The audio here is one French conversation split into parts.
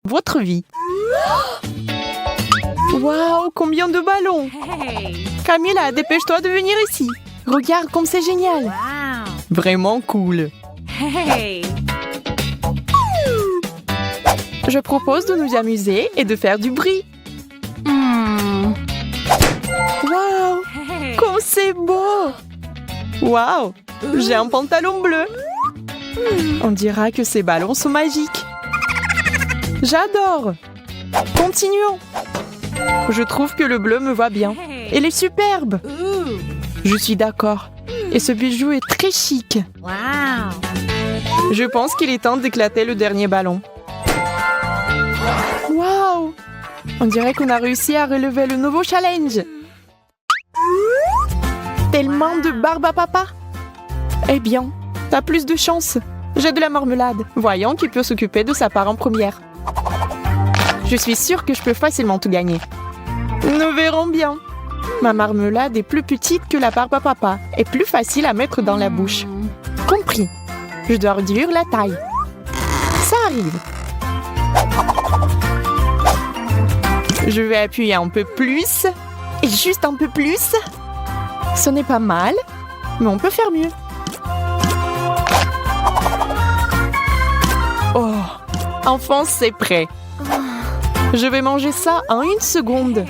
votre vie. Waouh, combien de ballons! Camilla, dépêche-toi de venir ici. Regarde comme c'est génial. Vraiment cool. Je propose de nous amuser et de faire du bruit. Waouh, comme c'est beau! Waouh, j'ai un pantalon bleu. On dira que ces ballons sont magiques. J'adore. Continuons. Je trouve que le bleu me va bien. Il est superbe. Je suis d'accord. Et ce bijou est très chic. Je pense qu'il est temps d'éclater le dernier ballon. Waouh! On dirait qu'on a réussi à relever le nouveau challenge. Tellement de barbe à papa. Eh bien, t'as plus de chance. J'ai de la marmelade. Voyons qui peut s'occuper de sa part en première. Je suis sûre que je peux facilement tout gagner. Nous verrons bien. Ma marmelade est plus petite que la barbe à papa et plus facile à mettre dans la bouche. Compris. Je dois réduire la taille. Ça arrive. Je vais appuyer un peu plus. Et juste un peu plus. Ce n'est pas mal, mais on peut faire mieux. Oh, enfin c'est prêt. Je vais manger ça en 1 seconde.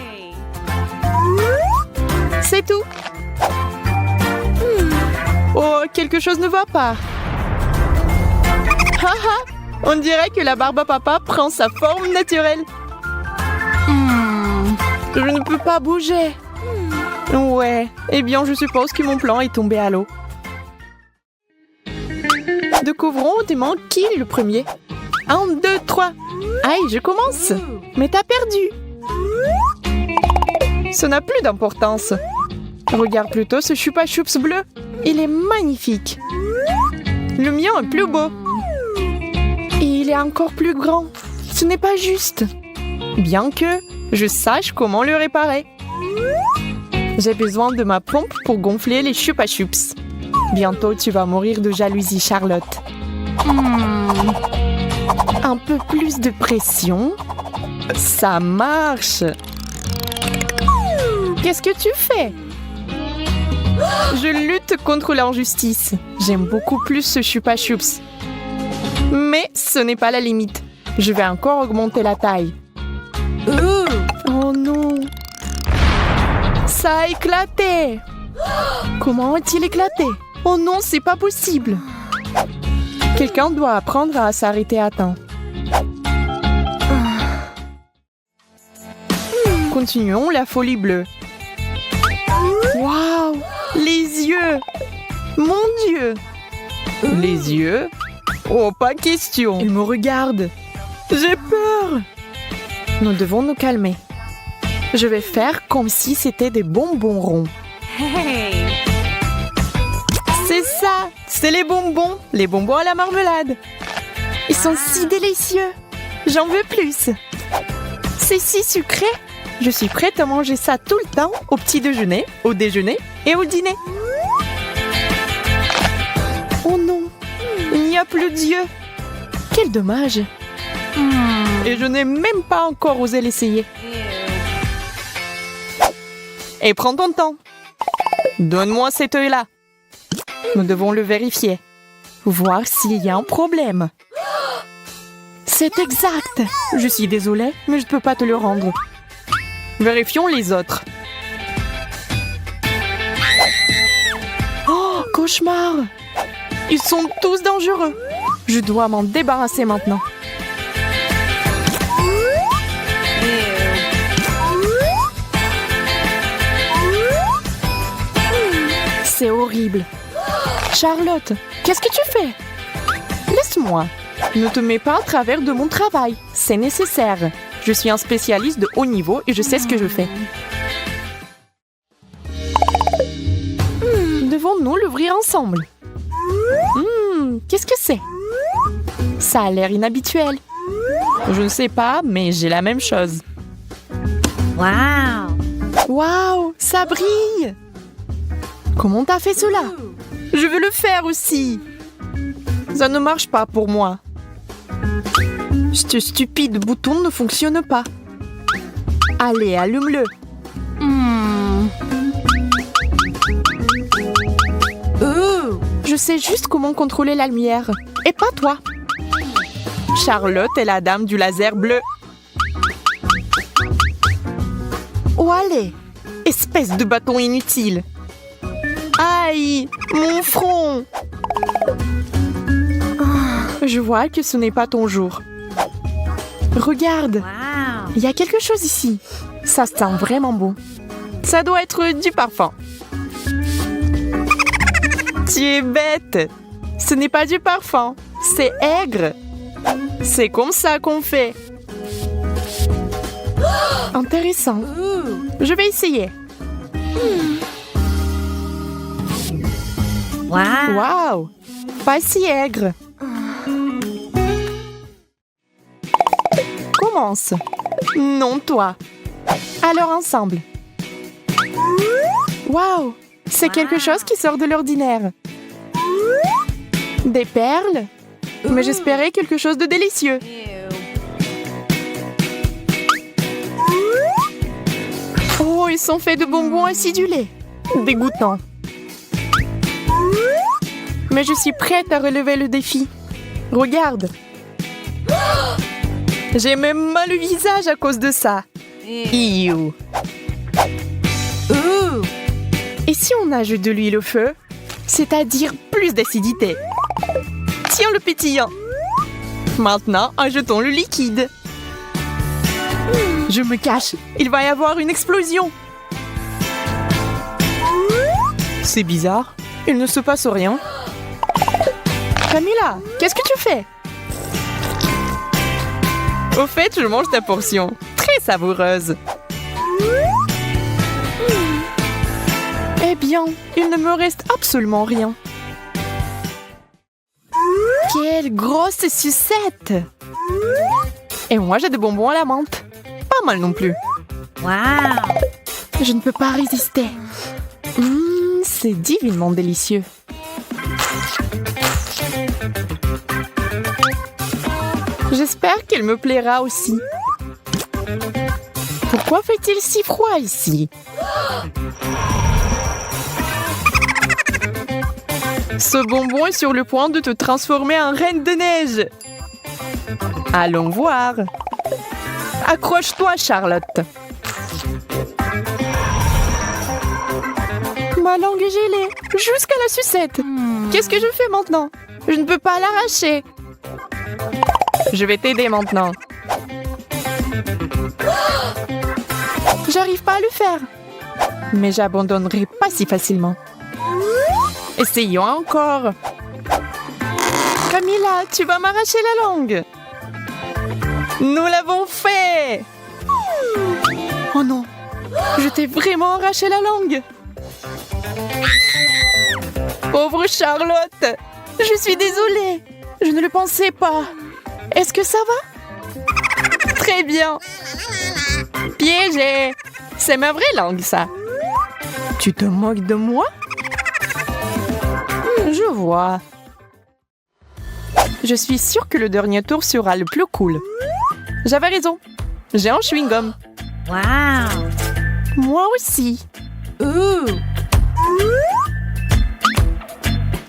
C'est tout. Oh, quelque chose ne va pas. Haha, on dirait que la barbe à papa prend sa forme naturelle. Je ne peux pas bouger. Ouais, eh bien je suppose que mon plan est tombé à l'eau. Découvrons autrement qui est le premier. 1, 2, 3. Aïe, je commence. Mais t'as perdu. Ça n'a plus d'importance. Regarde plutôt ce Chupa Chups bleu. Il est magnifique. Le mien est plus beau. Et il est encore plus grand. Ce n'est pas juste. Bien que je sache comment le réparer. J'ai besoin de ma pompe pour gonfler les Chupa Chups. Bientôt, tu vas mourir de jalousie, Charlotte. Un peu plus de pression. Ça marche. Qu'est-ce que tu fais? Je lutte contre l'injustice. J'aime beaucoup plus ce Chupa Chups. Mais ce n'est pas la limite. Je vais encore augmenter la taille. Oh non. Ça a éclaté. Comment a-t-il éclaté? Oh non, c'est pas possible. Quelqu'un doit apprendre à s'arrêter à temps. Continuons la folie bleue. Waouh! Les yeux! Mon Dieu! Les yeux? Oh, pas question! Il me regarde. J'ai peur! Nous devons nous calmer. Je vais faire comme si c'était des bonbons ronds. C'est ça! C'est les bonbons à la marmelade. Ils sont si délicieux. J'en veux plus. C'est si sucré. Je suis prête à manger ça tout le temps, au petit déjeuner, au déjeuner et au dîner. Oh non, il n'y a plus d'yeux. Quel dommage. Et je n'ai même pas encore osé l'essayer. Et prends ton temps. Donne-moi cet œil-là. Nous devons le vérifier. Voir s'il y a un problème. C'est exact. Je suis désolée, mais je ne peux pas te le rendre. Vérifions les autres. Oh, cauchemar! Ils sont tous dangereux. Je dois m'en débarrasser maintenant. C'est horrible. Charlotte, qu'est-ce que tu fais? Laisse-moi. Ne te mets pas à travers de mon travail. C'est nécessaire. Je suis un spécialiste de haut niveau et je sais ce que je fais. Devons-nous l'ouvrir ensemble? Qu'est-ce que c'est? Ça a l'air inhabituel. Je ne sais pas, mais j'ai la même chose. Wow! Waouh, ça brille! Comment t'as fait cela? Je veux le faire aussi. Ça ne marche pas pour moi. Ce stupide bouton ne fonctionne pas. Allez, allume-le. Je sais juste comment contrôler la lumière. Et pas toi. Charlotte est la dame du laser bleu. Oh, allez. Espèce de bâton inutile. Aïe, mon front. Je vois que ce n'est pas ton jour. Regarde, il y a quelque chose ici. Ça sent vraiment bon. Ça doit être du parfum. Tu es bête. Ce n'est pas du parfum, c'est aigre. C'est comme ça qu'on fait. Intéressant. Je vais essayer. Waouh, pas si aigre. Commence. Non, toi. Alors ensemble. Waouh, c'est quelque chose qui sort de l'ordinaire. Des perles? Mais j'espérais quelque chose de délicieux. Oh, ils sont faits de bonbons acidulés. Dégoûtant. Mais je suis prête à relever le défi. Regarde. J'ai même mal le visage à cause de ça. Iou. Et si on ajoute de l'huile au feu, c'est-à-dire plus d'acidité? Tiens le pétillant. Maintenant, ajoutons le liquide. Je me cache. Il va y avoir une explosion. C'est bizarre. Il ne se passe rien. Camilla, qu'est-ce que tu fais? Au fait, je mange ta portion. Très savoureuse. Eh bien, il ne me reste absolument rien. Quelle grosse sucette! Et moi, j'ai des bonbons à la menthe. Pas mal non plus. Je ne peux pas résister. C'est divinement délicieux. J'espère qu'elle me plaira aussi. Pourquoi fait-il si froid ici? Ce bonbon est sur le point de te transformer en reine de neige. Allons voir. Accroche-toi, Charlotte. Ma langue est gelée, jusqu'à la sucette. Qu'est-ce que je fais maintenant? Je ne peux pas l'arracher. Je vais t'aider maintenant. J'arrive pas à le faire. Mais j'abandonnerai pas si facilement. Essayons encore. Camilla, tu vas m'arracher la langue. Nous l'avons fait. Oh non, je t'ai vraiment arraché la langue. Pauvre Charlotte, je suis désolée. Je ne le pensais pas. Est-ce que ça va? Très bien. Piégé. C'est ma vraie langue, ça. Tu te moques de moi? Je vois. Je suis sûre que le dernier tour sera le plus cool. J'avais raison. J'ai un chewing-gum. Moi aussi.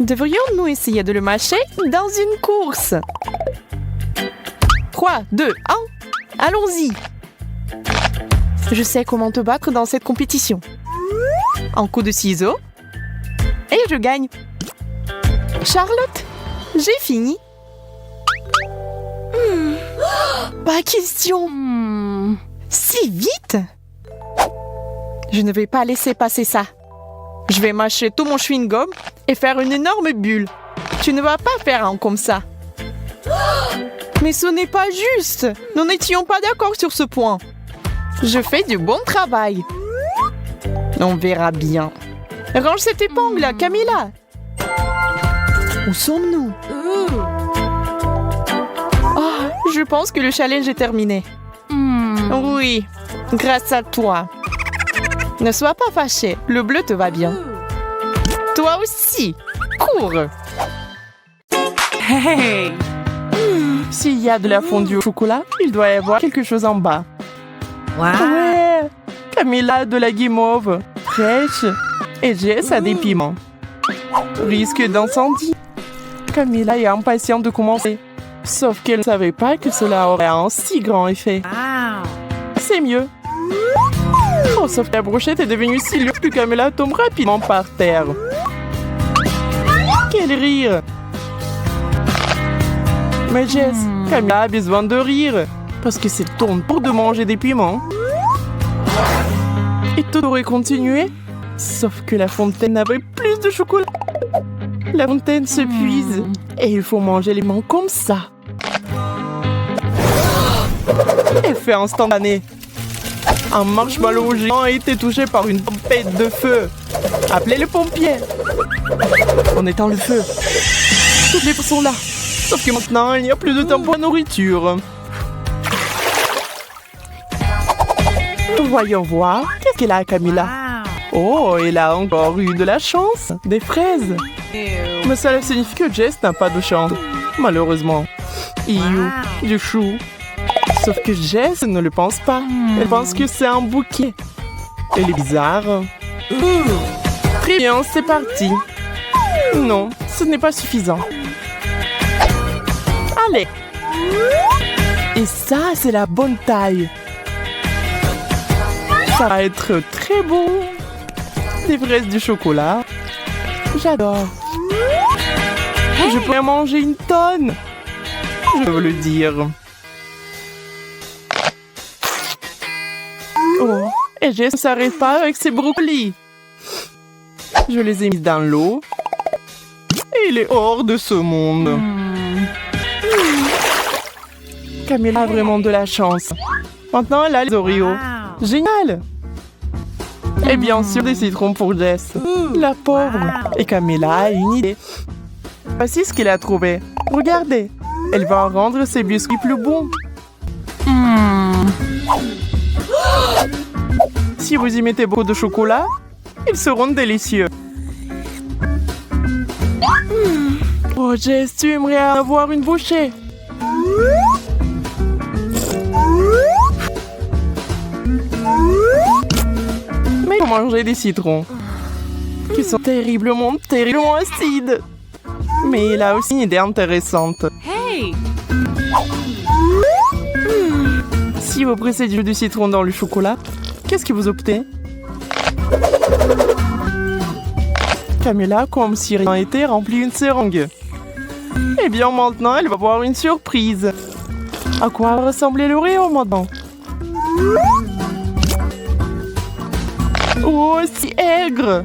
Devrions-nous essayer de le mâcher dans une course? 3, 2, 1. Allons-y. Je sais comment te battre dans cette compétition. Un coup de ciseaux. Et je gagne. Charlotte, j'ai fini. Pas question. Si vite? Je ne vais pas laisser passer ça. Je vais mâcher tout mon chewing-gum et faire une énorme bulle. Tu ne vas pas faire un comme ça. Mais ce n'est pas juste. Nous n'étions pas d'accord sur ce point. Je fais du bon travail. On verra bien. Range cette épingle, Camilla. Où sommes-nous? Oh, je pense que le challenge est terminé. Oui, grâce à toi. Ne sois pas fâché, le bleu te va bien. Toi aussi, cours. Hey! S'il y a de la fondue au chocolat, il doit y avoir quelque chose en bas. Wow. Ouais! Camilla a de la guimauve fraîche et Jess a des piments. Risque d'incendie. Camilla est impatiente de commencer. Sauf qu'elle ne savait pas que cela aurait un si grand effet. Wow. C'est mieux. Oh, sauf que la brochette est devenue si lourde que Camilla tombe rapidement par terre. Quel rire! Mais Jess, Camilla a besoin de rire. Parce que c'est ton tour de manger des piments. Et tout aurait continué. Sauf que la fontaine avait plus de chocolat. La fontaine se puise. Et il faut manger les piments comme ça. Effet instantané. Un marshmallow géant a été touché par une tempête de feu. Appelez les pompiers. On éteint le feu. Toutes les sont là. Sauf que maintenant, il n'y a plus de temps pour la nourriture. Voyons voir. Qu'est-ce qu'elle a, Camilla? Oh, elle a encore eu de la chance. Des fraises. Mais cela signifie que Jess n'a pas de chance. Malheureusement. Du chou. Sauf que Jess ne le pense pas. Elle pense que c'est un bouquet. Elle est bizarre. Très bien, c'est parti. Non, ce n'est pas suffisant. Allez. Et ça, c'est la bonne taille. Ça va être très bon. Des fraises du chocolat. J'adore. Je pourrais manger une tonne. Je veux le dire. Oh, et Jess ne s'arrête pas avec ses brocolis. Je les ai mis dans l'eau. Et il est hors de ce monde. Camilla a vraiment de la chance. Maintenant, elle a les Oreos. Génial! Et bien sûr, des citrons pour Jess. La pauvre. Et Camilla a une idée. Voici ce qu'elle a trouvé. Regardez. Elle va rendre ses biscuits plus bons. Si vous y mettez beaucoup de chocolat, ils seront délicieux. Oh, Jess, tu aimerais avoir une bouchée. Mais il faut manger des citrons, qui sont terriblement acides. Mais il a aussi une idée intéressante. Hey! Si vous pressez du jus de citron dans le chocolat, qu'est-ce que vous optez? Camilla, comme si rien n'était, remplit une seringue. Eh bien, maintenant, elle va avoir une surprise. À quoi va ressembler l'Oreo maintenant? Oh, si aigre!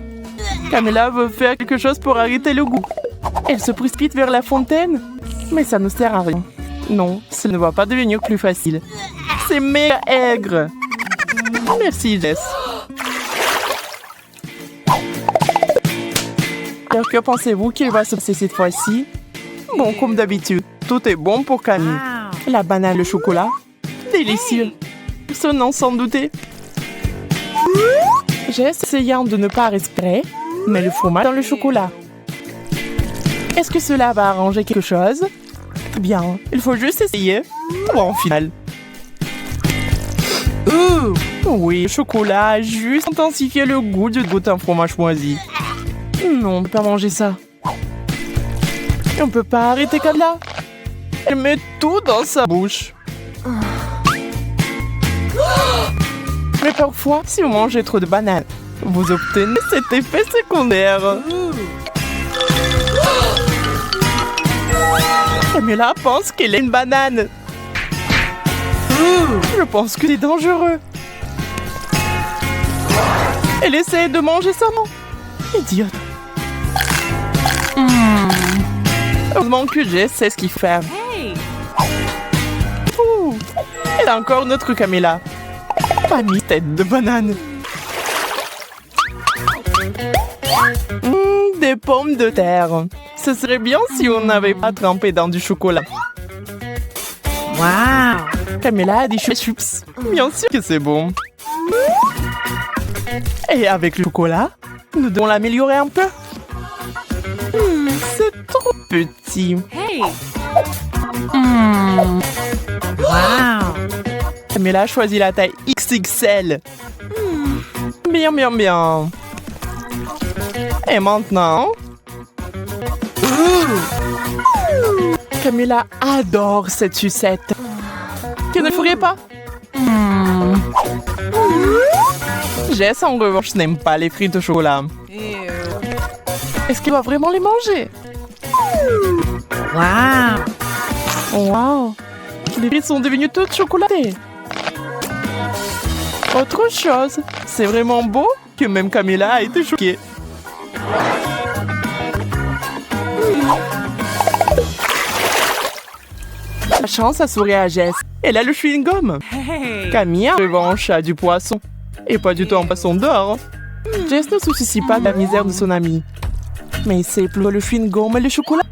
Camilla veut faire quelque chose pour arrêter le goût. Elle se précipite vers la fontaine, mais ça ne sert à rien. Non, ça ne va pas devenir plus facile. C'est méga aigre! Merci, Jess. Alors, que pensez-vous qu'il va se passer cette fois-ci? Bon, comme d'habitude, tout est bon pour Camille. La banane, le chocolat, délicieux. Ce n'en sans douter. Jess essayant de ne pas respirer, met le fromage dans le chocolat. Est-ce que cela va arranger quelque chose? Bien, il faut juste essayer. Bon, final. Oui, le chocolat a juste intensifié le goût de goûter un fromage moisi. Non, on ne peut pas manger ça. On ne peut pas arrêter comme là. Elle met tout dans sa bouche. Mais parfois, si vous mangez trop de bananes, vous obtenez cet effet secondaire. Camilla pense qu'elle est une banane. Je pense que c'est dangereux. Elle essaie de manger ça, non? Idiote. Heureusement que Jess sait ce qu'il faut faire. Elle a encore notre Camilla. Famille tête de banane. Des pommes de terre. Ce serait bien si on n'avait pas trempé dans du chocolat. Wow! Camilla a des chips. Bien sûr que c'est bon. Et avec le chocolat, nous devons l'améliorer un peu. C'est trop petit. Hey! Wow. Camilla a choisi la taille XXL. Bien, bien, bien. Et maintenant... Camilla adore cette sucette. Que ne ferait pas? Jess, en revanche, n'aime pas les frites au chocolat. Est-ce qu'elle va vraiment les manger? Wow. Wow! Les frites sont devenues toutes chocolatées. Autre chose, c'est vraiment beau que même Camilla a été choquée. La chance a souri à Jess. Elle a le chewing-gum. Camille, en revanche, a du poisson. Et pas du tout en poisson d'or. Jess ne se soucie pas de la misère de son amie. Mais c'est plutôt le chewing-gum et le chocolat.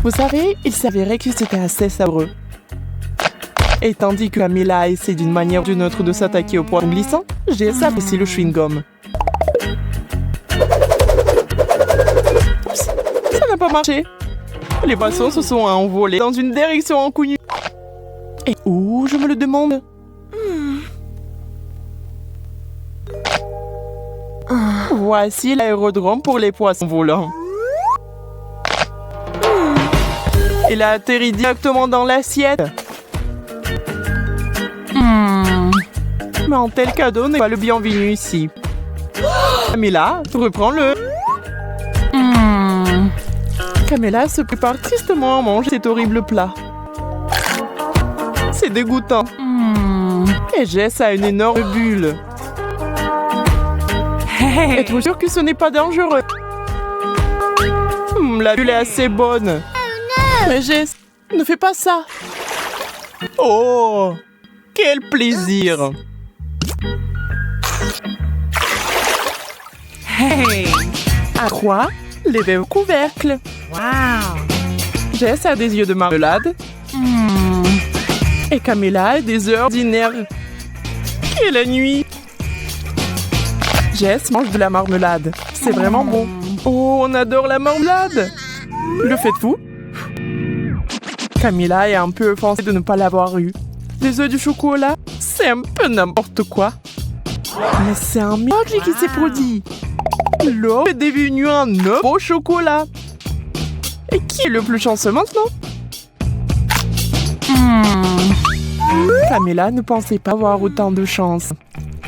Vous savez, il s'avérait que c'était assez sabreux. Et tandis que Camilla a essayé d'une manière ou d'une autre de s'attaquer au poisson glissant, Jess apprécie le chewing-gum. Oups, ça n'a pas marché. Les poissons se sont envolés dans une direction inconnue. Et où, je me le demande? Voici l'aérodrome pour les poissons volants. Il a atterri directement dans l'assiette. Mais un tel cadeau n'est pas le bienvenu ici. Camilla, reprends-le. Camilla se prépare tristement à manger cet horrible plat. C'est dégoûtant. Et Jess a une énorme bulle. Êtes-vous sûr que ce n'est pas dangereux? La bulle est assez bonne. Mais Jess, ne fais pas ça. Oh, quel plaisir. À quoi? Levez au couvercle. Wow. Jess a des yeux de marmelade. Et Camilla a des œufs ordinaires. Quelle nuit! Jess mange de la marmelade. C'est vraiment bon. Oh, on adore la marmelade! Le faites-vous? Camilla est un peu offensée de ne pas l'avoir eu. Des œufs du chocolat, c'est un peu n'importe quoi. Mais c'est un miracle qui s'est produit. L'eau est devenue un œuf au chocolat. Et qui est le plus chanceux maintenant? Camilla ne pensait pas avoir autant de chance.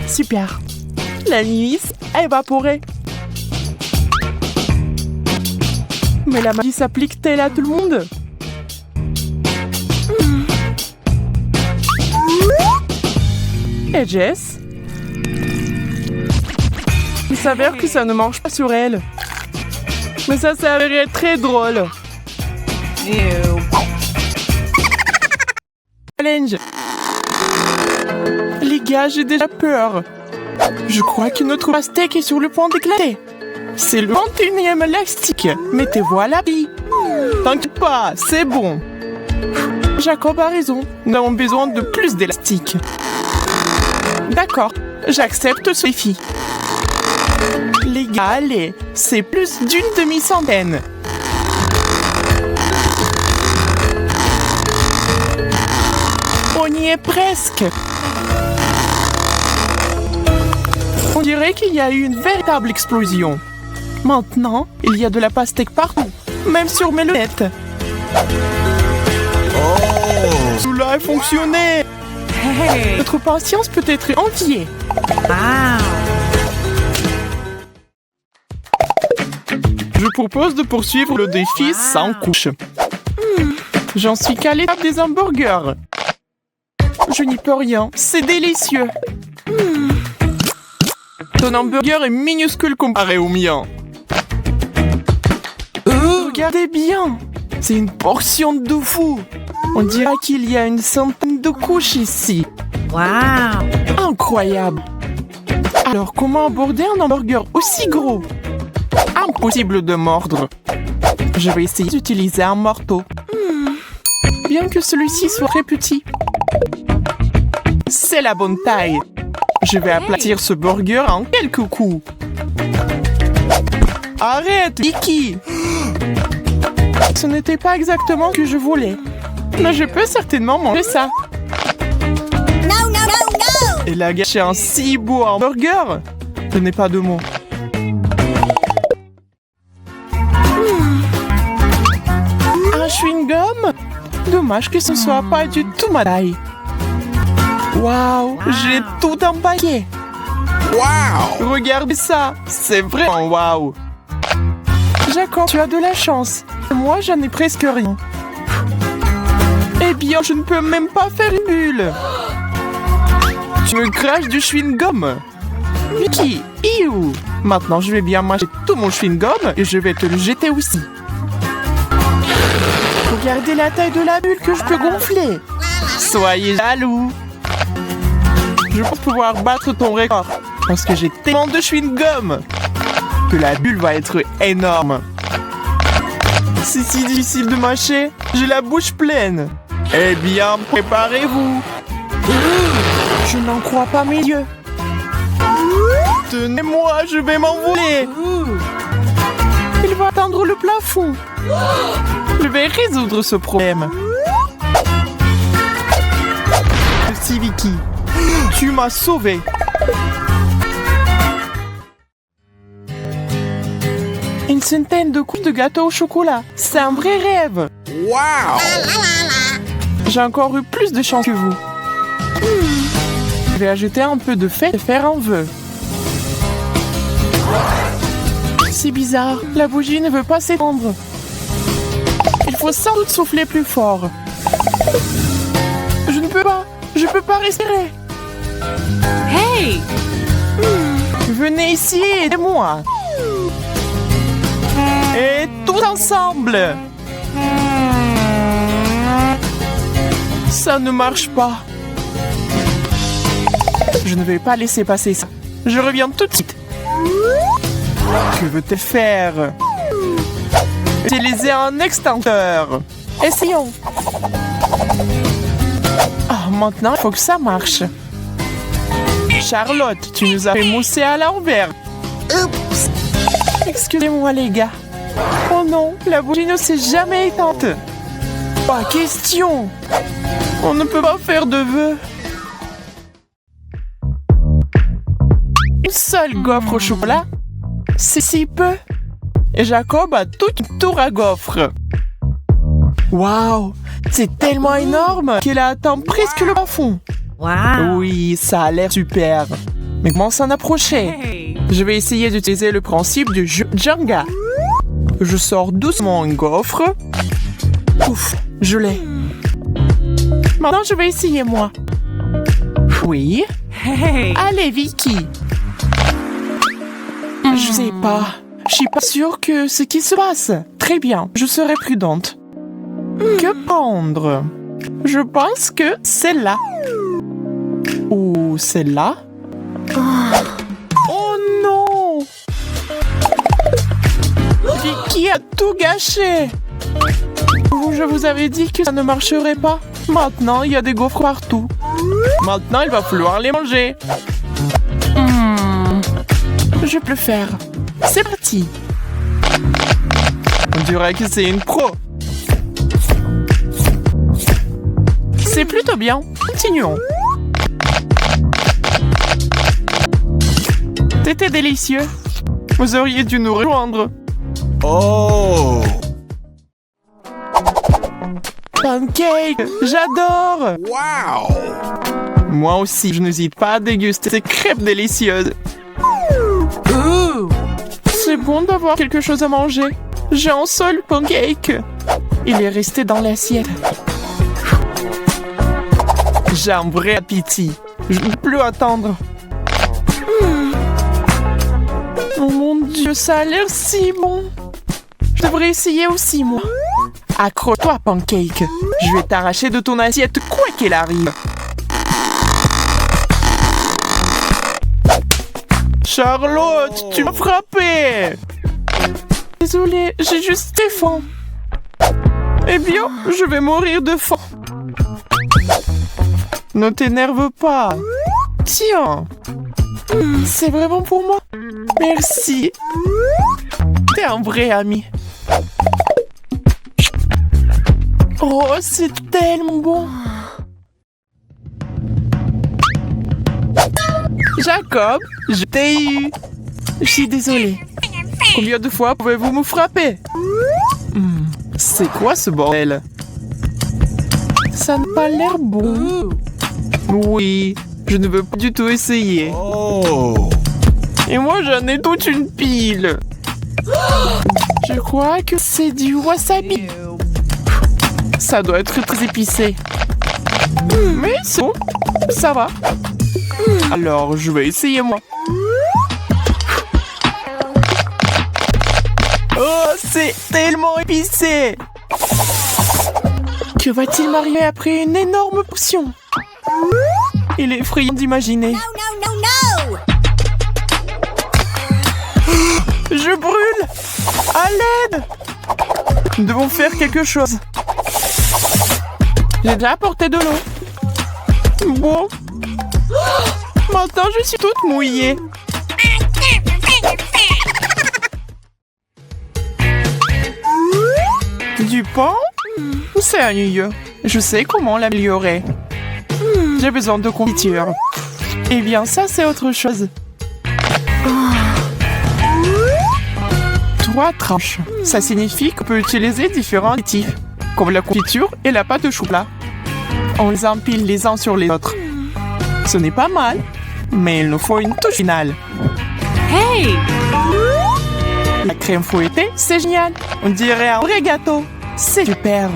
Super. La nuit a évaporé. Mais la magie s'applique-t-elle à tout le monde? Et Jess? Il s'avère que ça ne marche pas sur elle. Mais ça s'est avéré très drôle. Challenge. Les gars, j'ai déjà peur. Je crois que notre pastèque est sur le point d'éclater. C'est le 21e élastique. Mettez-vous à l'abri. T'inquiète pas, c'est bon. Jacob a raison. Nous avons besoin de plus d'élastique. D'accord, j'accepte ce défi. Les gars, allez, c'est plus d'une demi-centaine. On y est presque. On dirait qu'il y a eu une véritable explosion. Maintenant, il y a de la pastèque partout, même sur mes lunettes. Oh, cela a fonctionné. Notre patience peut être enviée. Je propose de poursuivre le défi sans couche. J'en suis qu'à l'étape des hamburgers. Je n'y peux rien, c'est délicieux. Ton hamburger est minuscule comparé au mien. Regardez bien, c'est une portion de fou. On dirait qu'il y a une centaine de couches ici. Wow. Incroyable. Alors, comment aborder un hamburger aussi gros? Impossible de mordre. Je vais essayer d'utiliser un marteau. Bien que celui-ci soit très petit. C'est la bonne taille. Je vais aplatir ce burger en quelques coups. Arrête, Vicky! Ce n'était pas exactement ce que je voulais. Mais je peux certainement manger ça. Elle a gâché un si beau hamburger. Je n'ai pas de mots. Un chewing-gum? Dommage que ce soit pas du tout ma taille. Waouh, j'ai tout un paquet. Waouh! Regardez ça, c'est vraiment waouh. Jacob, tu as de la chance. Moi, j'en ai presque rien. Eh bien, je ne peux même pas faire une bulle. Tu me craches du chewing-gum. Vicky, iou. Maintenant, je vais bien manger tout mon chewing-gum et je vais te le jeter aussi. Regardez la taille de la bulle que je peux gonfler. Soyez jaloux. Je pense pouvoir battre ton record parce que j'ai tellement de chewing-gum que la bulle va être énorme. C'est si difficile de mâcher, j'ai la bouche pleine. Eh bien, préparez-vous. Je n'en crois pas mes yeux. Tenez-moi, je vais m'envoler. Il va atteindre le plafond. Je vais résoudre ce problème. Merci Vicky. Tu m'as sauvé. Une centaine de coups de gâteau au chocolat. C'est un vrai rêve. Wow! J'ai encore eu plus de chance que vous. Je vais ajouter un peu de fête et faire un vœu. C'est bizarre. La bougie ne veut pas s'étendre. Il faut sans doute souffler plus fort. Je ne peux pas. Je peux pas respirer. Hey! Venez ici et aidez-moi. Et tous ensemble. Ça ne marche pas. Je ne vais pas laisser passer ça. Je reviens tout de suite. Que veux-tu faire? Utilisez un extincteur. Essayons. Oh, maintenant, il faut que ça marche. Charlotte, tu nous as fait mousser à l'envers. Oups. Excusez-moi, les gars. Oh non, la bougie ne s'est jamais éteinte. Pas question. On ne peut pas faire de vœux. Une seule gaufre au chocolat? C'est si peu. Et Jacob a toute une tour à gaufres. Waouh, c'est tellement énorme qu'elle a atteint presque le plafond. Wow! Oui, ça a l'air super. Mais comment s'en approcher? Hey! Je vais essayer d'utiliser le principe du jeu Jenga. Je sors doucement une gaufre. Ouf, je l'ai. Maintenant, je vais essayer moi. Oui. Hey! Allez, Vicky. Je sais pas. Je suis pas sûre que ce qui se passe. Très bien, je serai prudente. Que prendre? Je pense que celle-là. Ou celle-là? Oh non! Vicky a tout gâché! Je vous avais dit que ça ne marcherait pas. Maintenant, il y a des gaufres partout. Maintenant, il va falloir les manger. Je peux le faire. C'est parti. On dirait que c'est une pro. C'est plutôt bien. Continuons. C'était délicieux. Vous auriez dû nous rejoindre. Oh! Pancake! J'adore! Wow! Moi aussi, je n'hésite pas à déguster ces crêpes délicieuses. C'est bon d'avoir quelque chose à manger. J'ai un seul pancake. Il est resté dans l'assiette. J'ai un vrai appétit. Je ne peux plus attendre. Oh mon Dieu, ça a l'air si bon. Je devrais essayer aussi, moi. Accroche-toi, pancake. Je vais t'arracher de ton assiette quoi qu'il arrive. Charlotte, tu m'as frappé. Désolée, j'ai juste faim. Eh bien, je vais mourir de faim. Ne t'énerve pas. Tiens. C'est vraiment pour moi. Merci. T'es un vrai ami. Oh, c'est tellement bon. Jacob, je t'ai eu. Je suis désolée. Combien de fois pouvez-vous me frapper? C'est quoi ce bordel? Ça n'a pas l'air bon. Oui, je ne veux pas du tout essayer. Et moi, j'en ai toute une pile. Je crois que c'est du wasabi. Ça doit être très épicé. Mais c'est bon, ça va. Alors, je vais essayer moi. Oh, c'est tellement épicé. Que va-t-il m'arriver après une énorme potion? Il est effrayant d'imaginer. Je brûle! À l'aide! Nous devons faire quelque chose. J'ai déjà apporté de l'eau. Bon. Maintenant, je suis toute mouillée. Du pain? C'est ennuyeux. Je sais comment l'améliorer. J'ai besoin de confiture. Eh bien, ça, c'est autre chose. 3 tranches. Ça signifie qu'on peut utiliser différents additifs, comme la confiture et la pâte de chocolat. On les empile les uns sur les autres. Ce n'est pas mal, mais il nous faut une touche finale. Hey! La crème fouettée, c'est génial. On dirait un vrai gâteau. C'est super.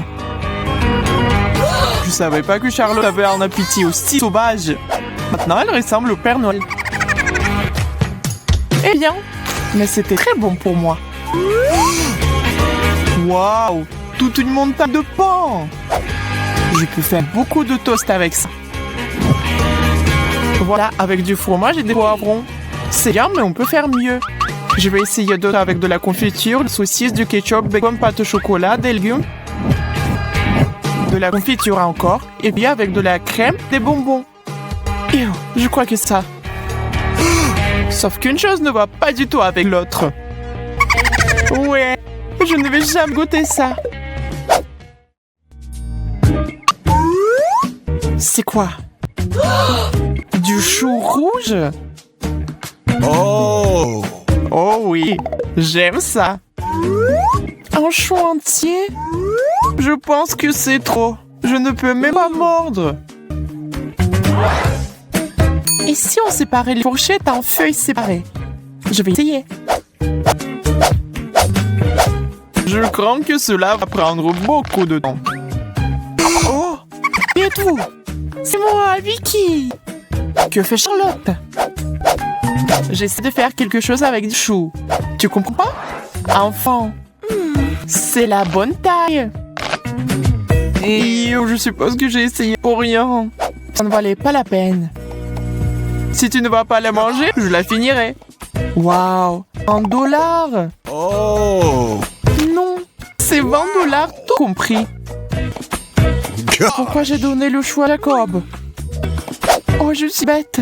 Je savais pas que Charlotte avait un appétit aussi sauvage. Maintenant, elle ressemble au Père Noël. Eh bien, mais c'était très bon pour moi. Waouh! Toute une montagne de pain! Je peux faire beaucoup de toast avec ça. Voilà, avec du fromage et des poivrons. C'est bien, mais on peut faire mieux. Je vais essayer d'autres avec de la confiture, de saucisse, du ketchup, bacon, pâte au chocolat, des légumes. De la confiture encore. Et puis avec de la crème, des bonbons. Et je crois que ça. Sauf qu'une chose ne va pas du tout avec l'autre. Ouais, je ne vais jamais goûter ça. C'est quoi? Du chou rouge? Oh! Oh oui, j'aime ça. Un chou entier? Je pense que c'est trop. Je ne peux même pas mordre. Et si on séparait les fourchettes en feuilles séparées? Je vais essayer. Je crains que cela va prendre beaucoup de temps. Oh! Qui êtes-vous? C'est moi, Vicky! Que fait Charlotte? J'essaie de faire quelque chose avec du chou. Tu comprends pas? Enfant, c'est la bonne taille. Et je suppose que j'ai essayé pour rien. Ça ne valait pas la peine. Si tu ne vas pas la manger, je la finirai. Waouh! $1? Oh! Non, c'est $20 tout compris. Pourquoi j'ai donné le choix à Jacob? Oh, je suis bête.